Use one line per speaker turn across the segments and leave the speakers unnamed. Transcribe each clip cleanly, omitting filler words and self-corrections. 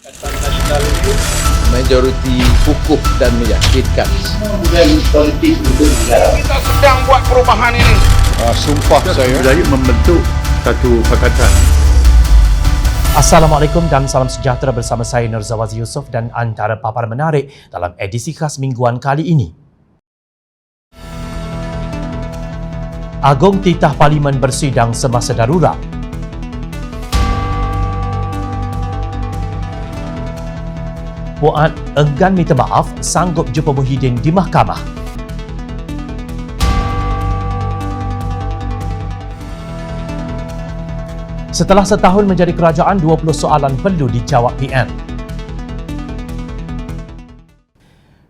Nasional itu majoriti kukuh dan meyakinkan.
Kemudian politik untuk negara.
Kita sedang buat perubahan ini.
Sumpah saya
membentuk satu pakatan.
Assalamualaikum dan salam sejahtera bersama saya Nurzawazi Yusof dan antara paparan menarik dalam edisi khas mingguan kali ini. Agong titah Parlimen bersidang semasa darurat. Puan enggan minta maaf sanggup jumpa Muhyiddin di mahkamah. Setelah setahun menjadi kerajaan, 20 soalan perlu dijawab PM.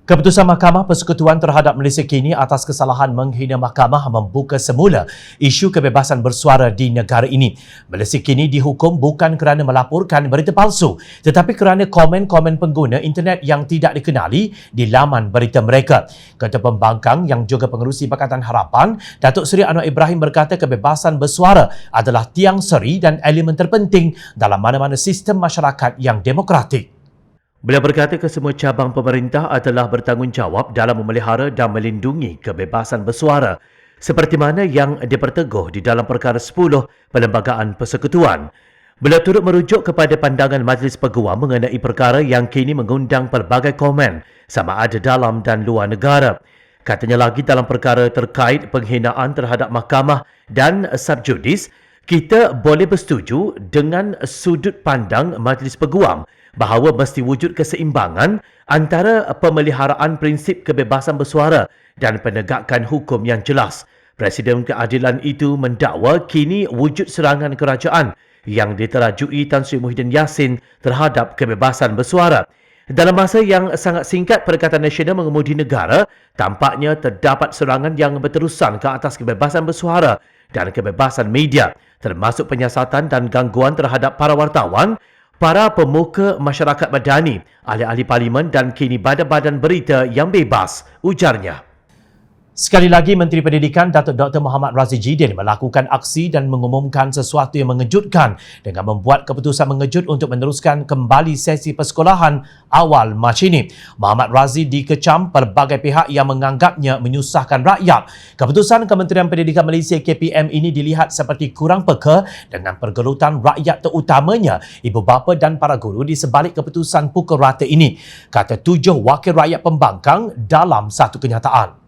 Keputusan Mahkamah Persekutuan terhadap Malaysia kini atas kesalahan menghina mahkamah membuka semula isu kebebasan bersuara di negara ini. Malaysia kini dihukum bukan kerana melaporkan berita palsu tetapi kerana komen-komen pengguna internet yang tidak dikenali di laman berita mereka. Ketua Pembangkang yang juga pengerusi Pakatan Harapan, Datuk Seri Anwar Ibrahim berkata kebebasan bersuara adalah tiang seri dan elemen terpenting dalam mana-mana sistem masyarakat yang demokratik. Beliau berkata kesemua cabang pemerintah adalah bertanggungjawab dalam memelihara dan melindungi kebebasan bersuara seperti mana yang diperteguh di dalam perkara 10 Perlembagaan Persekutuan. Beliau turut merujuk kepada pandangan Majlis Peguam mengenai perkara yang kini mengundang pelbagai komen sama ada dalam dan luar negara. Katanya lagi dalam perkara terkait penghinaan terhadap mahkamah dan subjudis, kita boleh bersetuju dengan sudut pandang Majlis Peguam bahawa mesti wujud keseimbangan antara pemeliharaan prinsip kebebasan bersuara dan penegakan hukum yang jelas. Presiden Keadilan itu mendakwa kini wujud serangan kerajaan yang diterajui Tan Sri Muhyiddin Yassin terhadap kebebasan bersuara. Dalam masa yang sangat singkat, Perikatan Nasional Mengemudi Negara tampaknya terdapat serangan yang berterusan ke atas kebebasan bersuara dan kebebasan media, termasuk penyiasatan dan gangguan terhadap para wartawan, para pemuka masyarakat madani, ahli-ahli parlimen dan kini badan-badan berita yang bebas, ujarnya. Sekali lagi, Menteri Pendidikan Datuk Dr. Muhammad Razif Jidin melakukan aksi dan mengumumkan sesuatu yang mengejutkan dengan membuat keputusan mengejut untuk meneruskan kembali sesi persekolahan awal Mac ini. Muhammad Razif dikecam pelbagai pihak yang menganggapnya menyusahkan rakyat. Keputusan Kementerian Pendidikan Malaysia KPM ini dilihat seperti kurang peka dengan pergelutan rakyat terutamanya ibu bapa dan para guru di sebalik keputusan pukul rata ini, kata 7 wakil rakyat pembangkang dalam satu kenyataan.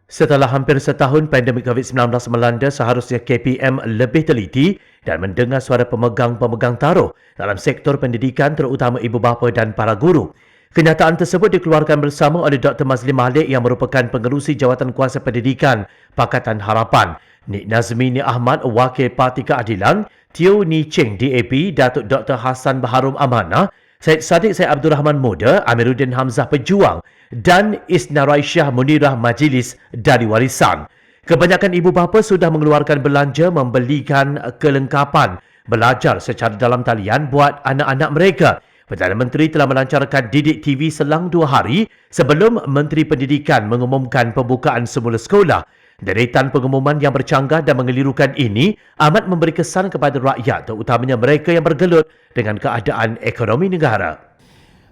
Setelah hampir setahun pandemik COVID-19 melanda, seharusnya KPM lebih teliti dan mendengar suara pemegang-pemegang taruh dalam sektor pendidikan terutama ibu bapa dan para guru. Kenyataan tersebut dikeluarkan bersama oleh Dr. Mazli Malik yang merupakan pengerusi Jawatan Kuasa Pendidikan Pakatan Harapan, Nik Nazmini Ahmad, Wakil Parti Keadilan, Teo Ni Cheng DAP, Datuk Dr. Hassan Baharum Amanah, Syed Saddiq Syed Abdul Rahman Muda, Amiruddin Hamzah Pejuang dan Isna Raisyah Munirah Majlis dari Warisan. Kebanyakan ibu bapa sudah mengeluarkan belanja membelikan kelengkapan belajar secara dalam talian buat anak-anak mereka. Perdana Menteri telah melancarkan didik TV selang 2 hari sebelum Menteri Pendidikan mengumumkan pembukaan semula sekolah. Deretan pengumuman yang bercanggah dan mengelirukan ini amat memberi kesan kepada rakyat, terutamanya mereka yang bergelut dengan keadaan ekonomi negara.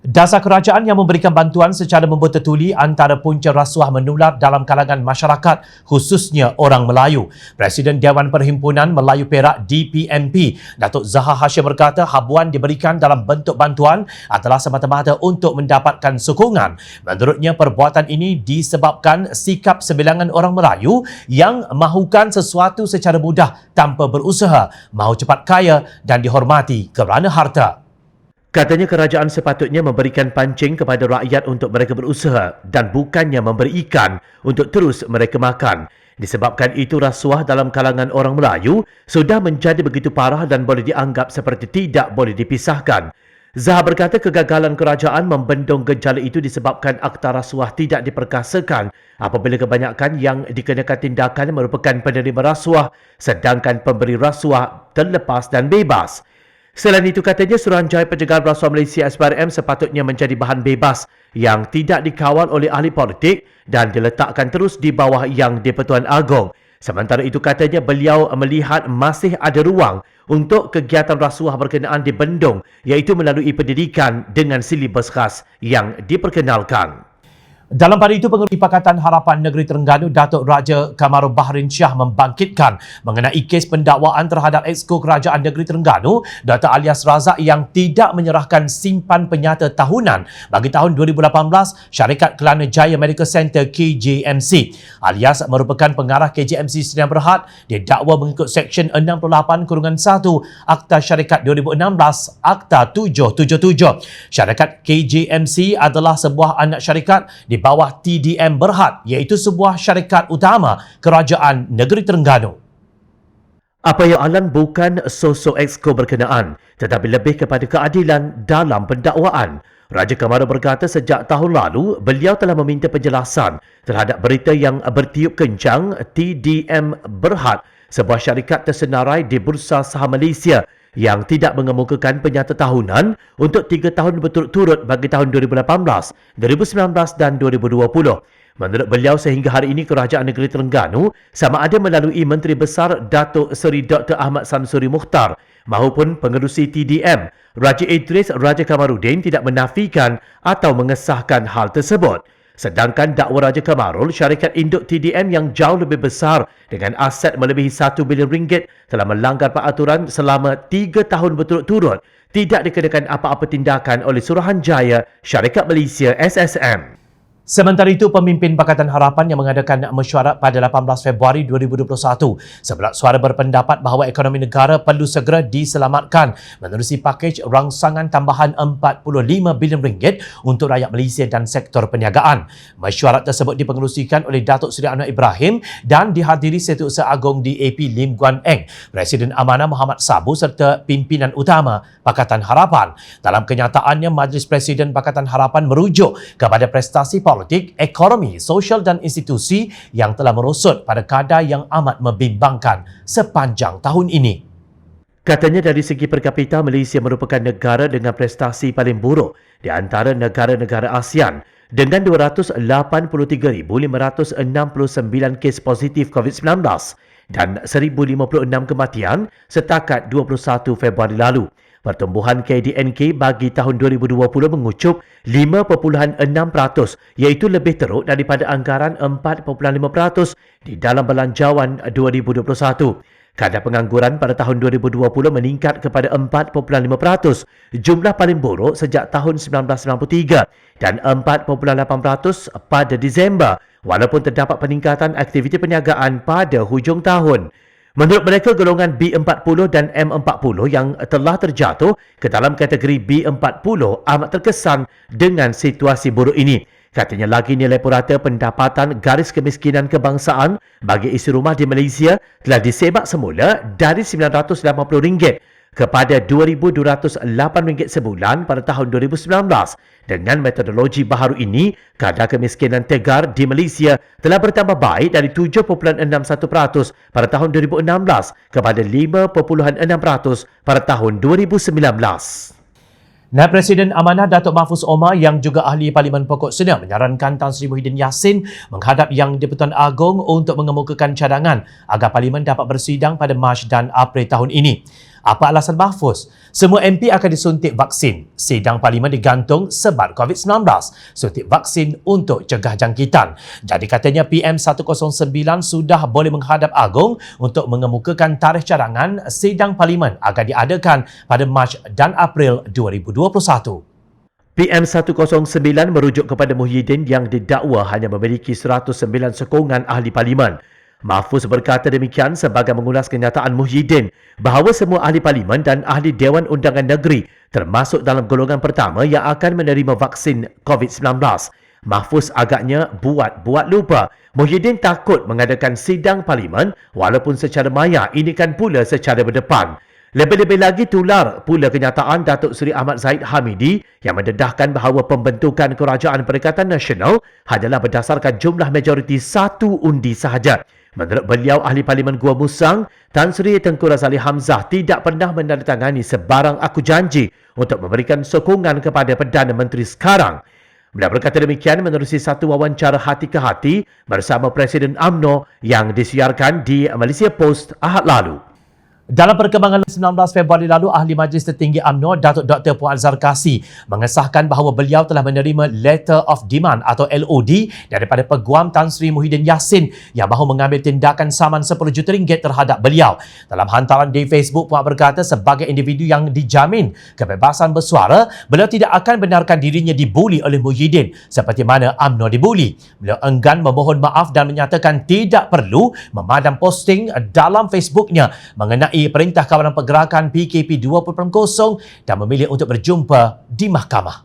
Dasar kerajaan yang memberikan bantuan secara membuat tertuli antara punca rasuah menular dalam kalangan masyarakat, khususnya orang Melayu. Presiden Dewan Perhimpunan Melayu Perak DPMP, Datuk Zahar Hashim berkata habuan diberikan dalam bentuk bantuan adalah semata-mata untuk mendapatkan sokongan. Menurutnya, perbuatan ini disebabkan sikap sebilangan orang Melayu yang mahukan sesuatu secara mudah tanpa berusaha, mahu cepat kaya dan dihormati kerana harta. Katanya kerajaan sepatutnya memberikan pancing kepada rakyat untuk mereka berusaha dan bukannya memberi ikan untuk terus mereka makan. Disebabkan itu, rasuah dalam kalangan orang Melayu sudah menjadi begitu parah dan boleh dianggap seperti tidak boleh dipisahkan. Zahar berkata kegagalan kerajaan membendung gejala itu disebabkan akta rasuah tidak diperkasakan apabila kebanyakan yang dikenakan tindakan merupakan penerima rasuah sedangkan pemberi rasuah terlepas dan bebas. Selain itu, katanya Suruhanjaya Pencegahan Rasuah Malaysia SPRM sepatutnya menjadi bahan bebas yang tidak dikawal oleh ahli politik dan diletakkan terus di bawah Yang di-Pertuan Agong. Sementara itu katanya beliau melihat masih ada ruang untuk kegiatan rasuah berkenaan dibendung iaitu melalui pendidikan dengan silibus khas yang diperkenalkan. Dalam pada itu, Pengerusi Pakatan Harapan Negeri Terengganu, Datuk Raja Kamaru Bahrin Shah membangkitkan mengenai kes pendakwaan terhadap Exco Kerajaan Negeri Terengganu, Dr. Alias Razak yang tidak menyerahkan simpan penyata tahunan bagi tahun 2018 Syarikat Kelana Jaya Medical Center KJMC. Alias merupakan pengarah KJMC Sdn Bhd didakwa mengikut Seksyen 68-1 Akta Syarikat 2016 Akta 777. Syarikat KJMC adalah sebuah anak syarikat di bawah TDM Berhad iaitu sebuah syarikat utama Kerajaan Negeri Terengganu. Apa yang Alan bukan sosok Exco berkenaan tetapi lebih kepada keadilan dalam pendakwaan. Raja Kamaru berkata sejak tahun lalu beliau telah meminta penjelasan terhadap berita yang bertiup kencang TDM Berhad, sebuah syarikat tersenarai di Bursa Saham Malaysia yang tidak mengemukakan penyata tahunan untuk 3 tahun berturut-turut bagi tahun 2018, 2019 dan 2020. Menurut beliau, sehingga hari ini Kerajaan Negeri Terengganu sama ada melalui Menteri Besar Datuk Seri Dr. Ahmad Samsuri Mukhtar maupun pengerusi TDM, Raja Idris Raja Kamarudin tidak menafikan atau mengesahkan hal tersebut. Sedangkan dakwa Raja Kamarul, syarikat induk TDM yang jauh lebih besar dengan aset melebihi 1 bilion ringgit telah melanggar peraturan selama 3 tahun berturut-turut, tidak dikenakan apa-apa tindakan oleh Suruhanjaya Syarikat Malaysia SSM. Sementara itu, pemimpin Pakatan Harapan yang mengadakan mesyuarat pada 18 Februari 2021 sebelah suara berpendapat bahawa ekonomi negara perlu segera diselamatkan menerusi pakej rangsangan tambahan 45 bilion ringgit untuk rakyat Malaysia dan sektor perniagaan. Mesyuarat tersebut dipengerusikan oleh Datuk Seri Anwar Ibrahim dan dihadiri Setiausaha Agong DAP Lim Guan Eng, Presiden Amanah Muhammad Sabu serta pimpinan utama Pakatan Harapan. Dalam kenyataannya, Majlis Presiden Pakatan Harapan merujuk kepada prestasi politik, ekonomi, sosial dan institusi yang telah merosot pada kadar yang amat membimbangkan sepanjang tahun ini. Katanya dari segi per kapita, Malaysia merupakan negara dengan prestasi paling buruk di antara negara-negara ASEAN dengan 283,569 kes positif COVID-19 dan 1,056 kematian setakat 21 Februari lalu. Pertumbuhan KDNK bagi tahun 2020 mengucup 5.6% iaitu lebih teruk daripada anggaran 4.5% di dalam belanjawan 2021. Kadar pengangguran pada tahun 2020 meningkat kepada 4.5%, jumlah paling buruk sejak tahun 1993 dan 4.8% pada Disember walaupun terdapat peningkatan aktiviti perniagaan pada hujung tahun. Menurut mereka, golongan B40 dan M40 yang telah terjatuh ke dalam kategori B40 amat terkesan dengan situasi buruk ini. Katanya lagi nilai purata pendapatan garis kemiskinan kebangsaan bagi isi rumah di Malaysia telah disemak semula dari RM980 kepada RM2,208 sebulan pada tahun 2019. Dengan metodologi baharu ini, kadar kemiskinan tegar di Malaysia telah bertambah baik dari 7.61% pada tahun 2016 kepada 5.6% pada tahun 2019. Naib Presiden Amanah Datuk Mahfuz Omar yang juga ahli Parlimen Pokok Sena menyarankan Tan Sri Muhyiddin Yassin menghadap Yang di-Pertuan Agong untuk mengemukakan cadangan agar Parlimen dapat bersidang pada Mac dan April tahun ini. Apa alasan Mahfuz? Semua MP akan disuntik vaksin. Sidang Parlimen digantung sebab COVID-19. Suntik vaksin untuk cegah jangkitan. Jadi katanya PM109 sudah boleh menghadap Agong untuk mengemukakan tarikh cadangan sidang Parlimen agar diadakan pada Mac dan April 2021. PM109 merujuk kepada Muhyiddin yang didakwa hanya memiliki 109 sokongan ahli Parlimen. Mahfuz berkata demikian sebagai mengulas kenyataan Muhyiddin bahawa semua ahli Parlimen dan ahli Dewan Undangan Negeri termasuk dalam golongan pertama yang akan menerima vaksin COVID-19. Mahfuz agaknya buat lupa. Muhyiddin takut mengadakan sidang Parlimen walaupun secara maya, ini kan pula secara berdepan. Lebih-lebih lagi tular pula kenyataan Datuk Seri Ahmad Zahid Hamidi yang mendedahkan bahawa pembentukan Kerajaan Perikatan Nasional hanyalah berdasarkan jumlah majoriti 1 undi sahaja. Menurut beliau, ahli Parlimen Gua Musang, Tan Sri Tengku Razali Hamzah tidak pernah menandatangani sebarang aku janji untuk memberikan sokongan kepada Perdana Menteri sekarang. Beliau berkata demikian menerusi satu wawancara hati ke hati bersama Presiden UMNO yang disiarkan di Malaysia Post Ahad lalu. Dalam perkembangan 19 Februari lalu, Ahli Majlis Tertinggi UMNO, Datuk Dr. Puan Zarkasi mengesahkan bahawa beliau telah menerima Letter of Demand atau LOD daripada Peguam Tan Sri Muhyiddin Yassin yang mahu mengambil tindakan saman RM10 juta terhadap beliau. Dalam hantaran di Facebook, Puan berkata sebagai individu yang dijamin kebebasan bersuara, beliau tidak akan benarkan dirinya dibuli oleh Muhyiddin seperti mana UMNO dibuli. Beliau enggan memohon maaf dan menyatakan tidak perlu memadam posting dalam Facebooknya mengenai Perintah Kawalan Pergerakan PKP 2.0 dan memilih untuk berjumpa di mahkamah.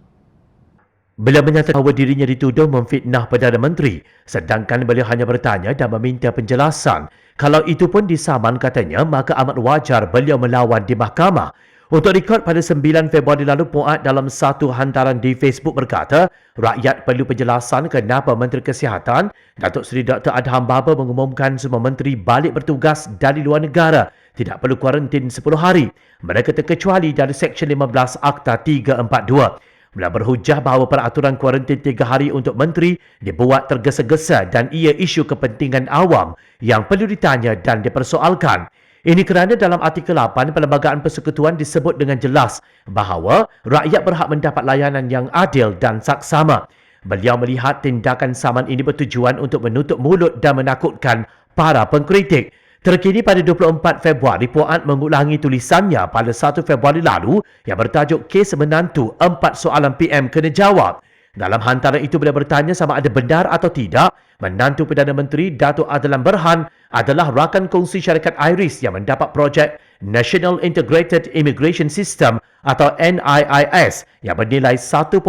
Beliau menyatakan bahawa dirinya dituduh memfitnah Perdana Menteri sedangkan beliau hanya bertanya dan meminta penjelasan. Kalau itu pun disaman katanya, maka amat wajar beliau melawan di mahkamah. Untuk rekod pada 9 Februari lalu, Puan dalam satu hantaran di Facebook berkata, rakyat perlu penjelasan kenapa Menteri Kesihatan, Datuk Seri Dr. Adham Baba mengumumkan semua menteri balik bertugas dari luar negara. Tidak perlu kuarantin 10 hari. Mereka terkecuali dari Seksyen 15 Akta 342. Beliau berhujah bahawa peraturan kuarantin 3 hari untuk menteri dibuat tergesa-gesa dan ia isu kepentingan awam yang perlu ditanya dan dipersoalkan. Ini kerana dalam artikel 8 Perlembagaan Persekutuan disebut dengan jelas bahawa rakyat berhak mendapat layanan yang adil dan saksama. Beliau melihat tindakan saman ini bertujuan untuk menutup mulut dan menakutkan para pengkritik. Terkini pada 24 Februari, Puan mengulangi tulisannya pada 1 Februari lalu yang bertajuk Kes Menantu 4 Soalan PM Kena Jawab. Dalam hantaran itu beliau bertanya sama ada benar atau tidak menantu Perdana Menteri Datuk Adlan Berhan adalah rakan kongsi syarikat Iris yang mendapat projek National Integrated Immigration System atau NIIS yang bernilai 1.16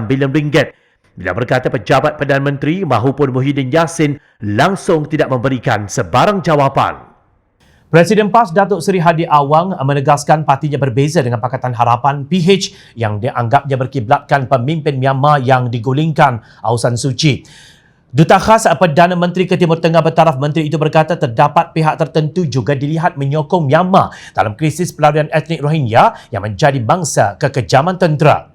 bilion ringgit. Beliau berkata pejabat Perdana Menteri mahupun Muhyiddin Yassin langsung tidak memberikan sebarang jawapan. Presiden PAS Datuk Seri Hadi Awang menegaskan partinya berbeza dengan Pakatan Harapan PH yang dianggapnya berkiblatkan pemimpin Myanmar yang digulingkan Aung San Suu Kyi. Duta Khas Perdana Menteri ke Timur Tengah bertaraf menteri itu berkata terdapat pihak tertentu juga dilihat menyokong Myanmar dalam krisis pelarian etnik Rohingya yang menjadi bangsa kekejaman tentera.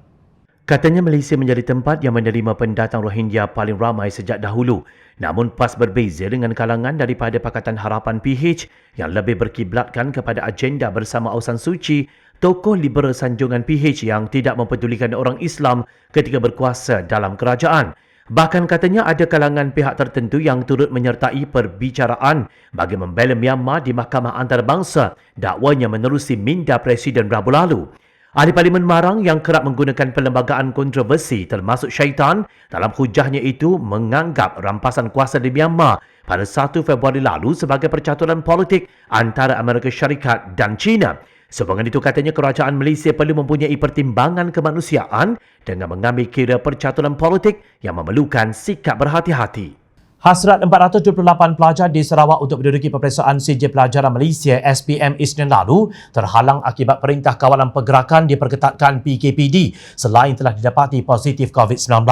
Katanya Malaysia menjadi tempat yang menerima pendatang Rohingya paling ramai sejak dahulu. Namun PAS berbeza dengan kalangan daripada Pakatan Harapan PH yang lebih berkiblatkan kepada agenda bersama Aung San Suu Kyi, tokoh liberal sanjungan PH yang tidak mempedulikan orang Islam ketika berkuasa dalam kerajaan. Bahkan katanya ada kalangan pihak tertentu yang turut menyertai perbicaraan bagi membela Myanmar di Mahkamah Antarabangsa, dakwanya menerusi minda Presiden Rabu lalu. Ahli Parlimen Marang yang kerap menggunakan perlembagaan kontroversi termasuk syaitan dalam hujahnya itu menganggap rampasan kuasa di Myanmar pada 1 Februari lalu sebagai percaturan politik antara Amerika Syarikat dan China. Sehubungan itu katanya kerajaan Malaysia perlu mempunyai pertimbangan kemanusiaan dengan mengambil kira percaturan politik yang memerlukan sikap berhati-hati. Hasrat 428 pelajar di Sarawak untuk menduduki peperiksaan CJ Pelajaran Malaysia SPM Isnin lalu terhalang akibat Perintah Kawalan Pergerakan diperketatkan PKPD selain telah didapati positif COVID-19.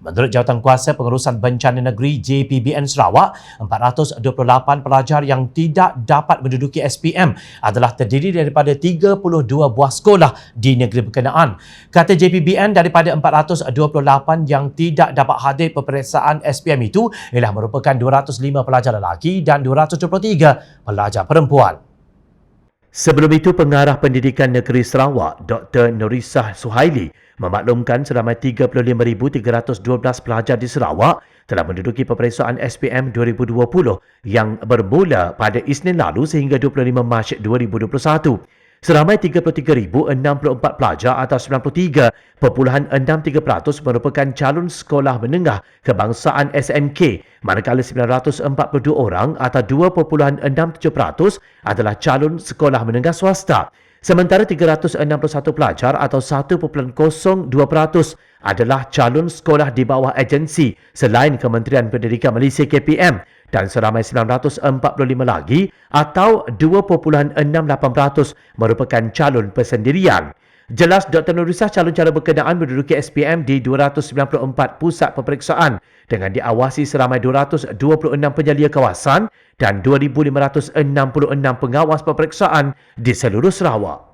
Menurut Jawatankuasa Pengurusan Bencana Negeri JPBN Sarawak, 428 pelajar yang tidak dapat menduduki SPM adalah terdiri daripada 32 buah sekolah di negeri berkenaan. Kata JPBN, daripada 428 yang tidak dapat hadir peperiksaan SPM itu ialah merupakan 205 pelajar lelaki dan 273 pelajar perempuan. Sebelum itu, Pengarah Pendidikan Negeri Sarawak, Dr. Nurisah Suhaili, memaklumkan seramai 35,312 pelajar di Sarawak telah menduduki peperiksaan SPM 2020 yang bermula pada Isnin lalu sehingga 25 Mac 2021. Seramai 33,064 pelajar atau 93.63% merupakan calon sekolah menengah kebangsaan SMK, manakala 942 orang atau 2.67% adalah calon sekolah menengah swasta. Sementara 361 pelajar atau 1.02% adalah calon sekolah di bawah agensi selain Kementerian Pendidikan Malaysia KPM dan seramai 945 lagi atau 2.68% merupakan calon persendirian. Jelas Dr. Nurisah calon-calon berkenaan menduduki SPM di 294 pusat peperiksaan dengan diawasi seramai 226 penjalia kawasan dan 2,566 pengawas peperiksaan di seluruh Sarawak.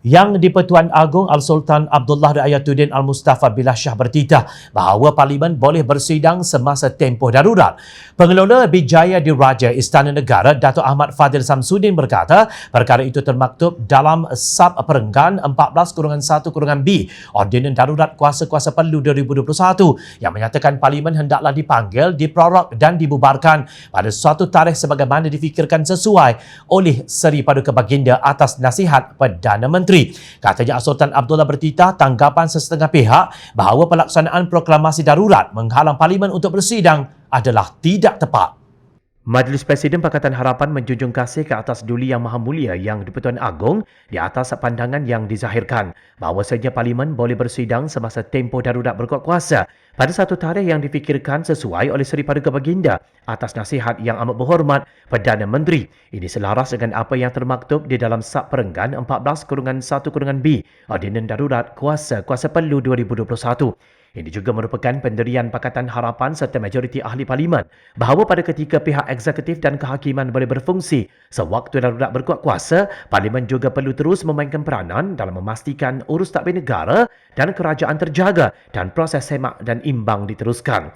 Yang di-Pertuan Agong Al-Sultan Abdullah Riayatuddin Al-Mustafa Billah Shah bertitah bahawa Parlimen boleh bersidang semasa tempoh darurat. Pengelola Bijaya Diraja Istana Negara Datuk Ahmad Fadil Samsudin berkata perkara itu termaktub dalam Sab Perenggan 14-1-B Ordinan Darurat Kuasa-Kuasa Perlu 2021 yang menyatakan Parlimen hendaklah dipanggil, diprorok dan dibubarkan pada suatu tarikh sebagaimana difikirkan sesuai oleh Seri Paduka Baginda atas nasihat Perdana Menteri. Katanya Sultan Abdullah bertitah tanggapan sesetengah pihak bahawa pelaksanaan proklamasi darurat menghalang Parlimen untuk bersidang adalah tidak tepat. Majlis Presiden Pakatan Harapan menjunjung kasih ke atas Duli Yang Maha Mulia Yang di-Pertuan Agong di atas pandangan yang dizahirkan bahawasanya Parlimen boleh bersidang semasa tempoh darurat berkuat kuasa pada satu tarikh yang difikirkan sesuai oleh Seri Paduka Baginda atas nasihat yang amat berhormat Perdana Menteri. Ini selaras dengan apa yang termaktub di dalam Sab Perenggan 14-1-B Ordinan Darurat Kuasa-Kuasa Perlu 2021. Ini juga merupakan pendirian Pakatan Harapan serta majoriti ahli Parlimen bahawa pada ketika pihak eksekutif dan kehakiman boleh berfungsi sewaktu darurat berkuat kuasa, Parlimen juga perlu terus memainkan peranan dalam memastikan urus tadbir negara dan kerajaan terjaga dan proses semak dan imbang diteruskan.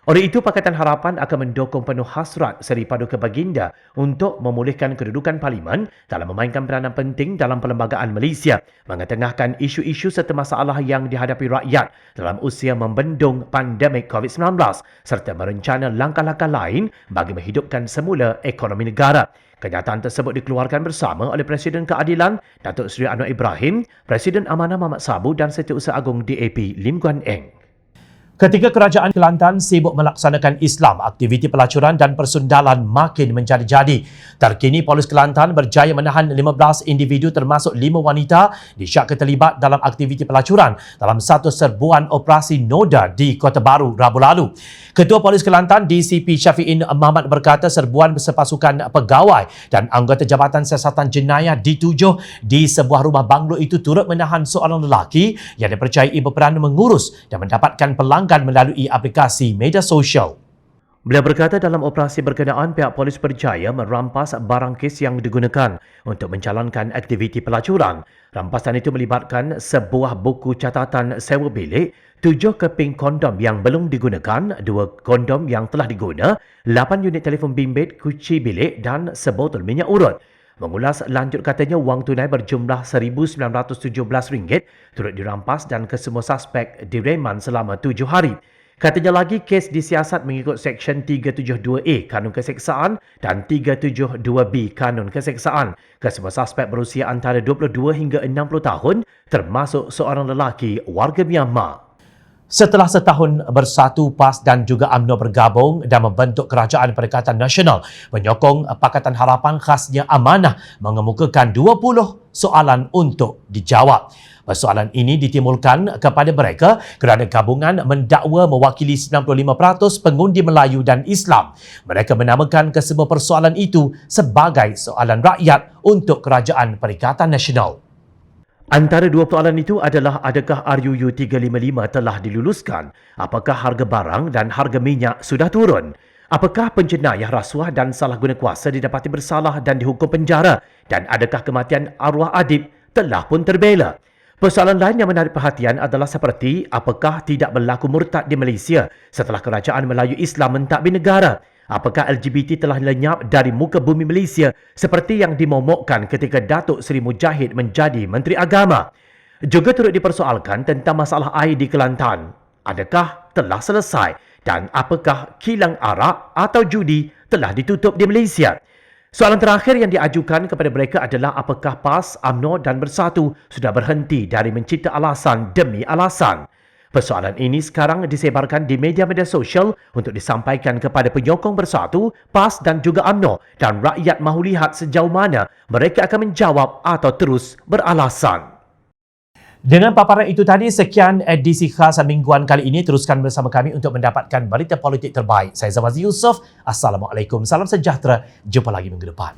Oleh itu, Pakatan Harapan akan mendukung penuh hasrat Seri Paduka Baginda untuk memulihkan kedudukan Parlimen dalam memainkan peranan penting dalam perlembagaan Malaysia, mengetengahkan isu-isu serta masalah yang dihadapi rakyat dalam usia membendung pandemik COVID-19 serta merencana langkah-langkah lain bagi menghidupkan semula ekonomi negara. Kenyataan tersebut dikeluarkan bersama oleh Presiden Keadilan Datuk Seri Anwar Ibrahim, Presiden Amanah Mamat Sabu dan Setiausaha Agung DAP Lim Guan Eng. Ketika Kerajaan Kelantan sibuk melaksanakan Islam, aktiviti pelacuran dan persundalan makin menjadi-jadi. Terkini, Polis Kelantan berjaya menahan 15 individu termasuk 5 wanita disyak terlibat dalam aktiviti pelacuran dalam satu serbuan operasi Noda di Kota Baru Rabu lalu. Ketua Polis Kelantan DCP Syafi'in Mahmad berkata serbuan sepasukan pegawai dan anggota Jabatan Siasatan Jenayah D7 di sebuah rumah banglo itu turut menahan seorang lelaki yang dipercayai berperan mengurus dan mendapatkan pelanggan melalui aplikasi media sosial. Beliau berkata dalam operasi berkenaan pihak polis berjaya merampas barang kes yang digunakan untuk menjalankan aktiviti pelacuran. Rampasan itu melibatkan sebuah buku catatan sewa bilik, 7 keping kondom yang belum digunakan, 2 kondom yang telah diguna, 8 unit telefon bimbit, kunci bilik dan sebotol minyak urut. Mengulas lanjut katanya wang tunai berjumlah RM1,917 turut dirampas dan kesemua suspek direman selama 7 hari. Katanya lagi kes disiasat mengikut Seksyen 372A Kanun Keseksaan dan 372B Kanun Keseksaan. Kesemua suspek berusia antara 22 hingga 60 tahun termasuk seorang lelaki warga Myanmar. Setelah setahun bersatu, PAS dan juga UMNO bergabung dan membentuk Kerajaan Perikatan Nasional, menyokong Pakatan Harapan khasnya amanah mengemukakan 20 soalan untuk dijawab. Persoalan ini ditimbulkan kepada mereka kerana gabungan mendakwa mewakili 95% pengundi Melayu dan Islam. Mereka menamakan kesemua persoalan itu sebagai soalan rakyat untuk Kerajaan Perikatan Nasional. Antara dua persoalan itu adalah adakah RUU 355 telah diluluskan? Apakah harga barang dan harga minyak sudah turun? Apakah penjenayah rasuah dan salah guna kuasa didapati bersalah dan dihukum penjara? Dan adakah kematian arwah adib telah pun terbela? Persoalan lain yang menarik perhatian adalah seperti apakah tidak berlaku murtad di Malaysia setelah Kerajaan Melayu Islam mentadbir negara? Apakah LGBT telah lenyap dari muka bumi Malaysia seperti yang dimomokkan ketika Datuk Seri Mujahid menjadi Menteri Agama? Juga turut dipersoalkan tentang masalah air di Kelantan. Adakah telah selesai? Dan apakah kilang arak atau judi telah ditutup di Malaysia? Soalan terakhir yang diajukan kepada mereka adalah apakah PAS, UMNO dan Bersatu sudah berhenti dari mencipta alasan demi alasan? Persoalan ini sekarang disebarkan di media-media sosial untuk disampaikan kepada penyokong Bersatu, PAS dan juga UMNO dan rakyat mahu lihat sejauh mana mereka akan menjawab atau terus beralasan. Dengan paparan itu tadi, sekian edisi khas mingguan kali ini. Teruskan bersama kami untuk mendapatkan berita politik terbaik. Saya Zamazi Yusof. Assalamualaikum. Salam sejahtera. Jumpa lagi minggu depan.